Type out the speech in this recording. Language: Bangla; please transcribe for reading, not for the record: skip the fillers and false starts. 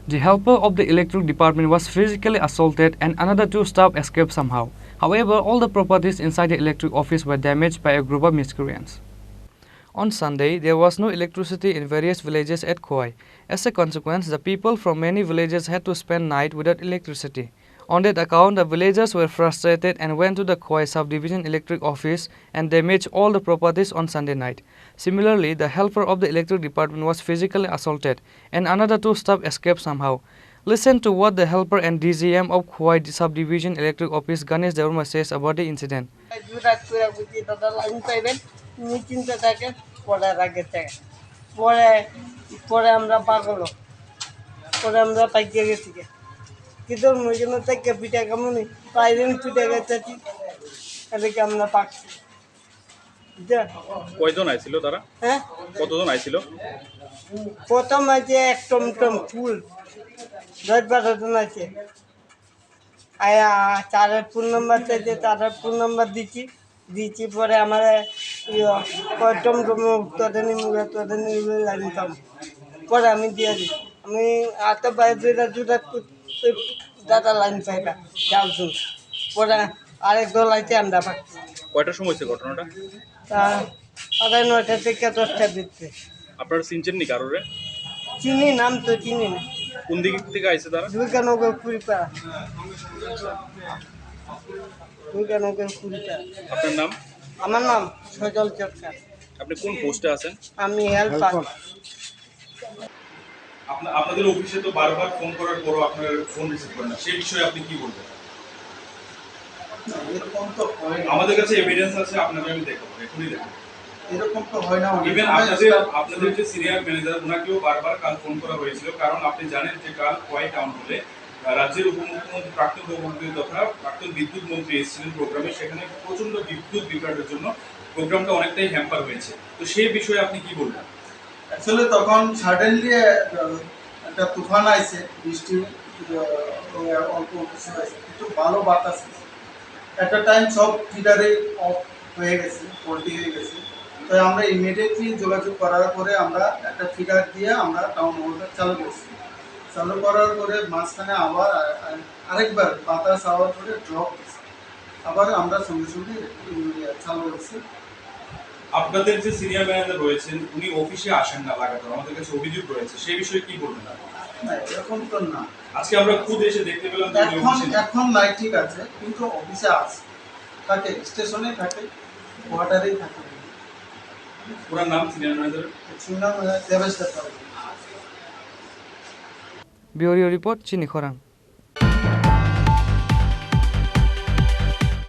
The helper of the electric department was physically assaulted and another two staff escaped somehow. However, all the properties inside the electric office were damaged by a group of miscreants. On Sunday, there was no electricity in various villages at Khowai. As a consequence, the people from many villages had to spend night without electricity. On that account, the villagers were frustrated and went to the Khowai SubDivision Electric Office and damaged all the properties on Sunday night. Similarly, the helper of the electric department was physically assaulted and another two staff escaped somehow. Listen to what the helper and DGM of Khowai SubDivision Electric Office Ganesh Devarma says about the incident. কিন্তু মইজন্য থেকে পিঠা কেমন পাইলেন পিঠা গেছি এদিকে আমরা পাচ্ছি কয়জন আইছিল তারা? হ্যাঁ, কতজন আইছিল? প্রথম আছে এক টমটম ফুল 10-12 জন আছে আয়া চারের ফোন নাম্বার চাইছে চারের ফোন নাম্বার দিচ্ছি পরে আমার টমটম তোদের নিয়ে লাগতাম পরে আমি দিয়ে দিই আমি এত বাইরে জুতা দাদা লাইন পাইবা যাও শুন পরে আরেক দল আছে আমরা পাচ্ছি। কয়টার সময় হয়েছে ঘটনাটা? তা 9:30 থেকে 10টার ভিতরে। আপনারা চিনছেন নি কারোরে? চিনি, নাম তো চিনি না। কোন দিক থেকে আইছে তারা? দুর্গানগর কুড়িপাড়া। আপনার নাম? আমার নাম সজল চটকার। আপনি কোন পোস্টে আছেন? আমি হেল্পার। আপনাদের অফিসে তো বারবার ফোন করার পরও আপনার ফোন রিসিভ করেন না, সেই বিষয়ে আপনি কি বলবেন? এরকম তো হয় না। আমাদের কাছে এভিডেন্স আছে, আপনাকে আমি দেখাবো, এখনই দেখাবো। এরকম তো হয় না। ইভেন আপনাদের যে সিনিয়র ম্যানেজার ওনাকেও বারবার কাল ফোন করা হয়েছিল, কারণ আপনি জানেন যে কাল খোয়াই টাউন হলে রাজ্যের উপমুখ্যমন্ত্রী প্রাক্তন উপমুখ্যমন্ত্রী তথা প্রাক্তন বিদ্যুৎ মন্ত্রী এসেছিলেন প্রোগ্রামে, সেখানে প্রচন্ড বিদ্যুৎ বিভ্রাটের জন্য প্রোগ্রামটা অনেকটাই হ্যাম্পার হয়েছে। তো সেই বিষয়ে আপনি কি বলবেন? অ্যাকচুয়ালি তখন সাডেনলি একটা তুফান আইছে, বৃষ্টি অল্প কিছু আছে, কিন্তু ভালো বাতাস আছে। একটা টাইম সব ফিডারে অফ হয়ে গেছে, ফল্টি হয়ে গেছে। তো আমরা ইমিডিয়েটলি যোগাযোগ করার পরে আমরা একটা ফিডার দিয়ে আমরা টাউন হলটা চালু করছি। চালু করার পরে মাঝখানে আবার আরেকবার বাতাস আওয়ার পরে ড্রপ হয়েছে, আবার আমরা সঙ্গে সঙ্গে চালু করছি। আপনাদের যে সিনিয়র ম্যানেজার রয়েছেন উনি অফিসে আসেন না লাগাতার, আমাদের কাছে অভিযোগ রয়েছে, সেই বিষয়ে কি বলবেন? না, এরকম তো না। আজকে আমরা খুদ এসে দেখতে পেলাম এখন নাই, ঠিক আছে, কিন্তু অফিসে আছে, থাকে, স্টেশনে থাকে, কোয়ার্টারেই থাকে। পুরার নাম senior manager? Debesh. Bureau Report, Chini Khorang.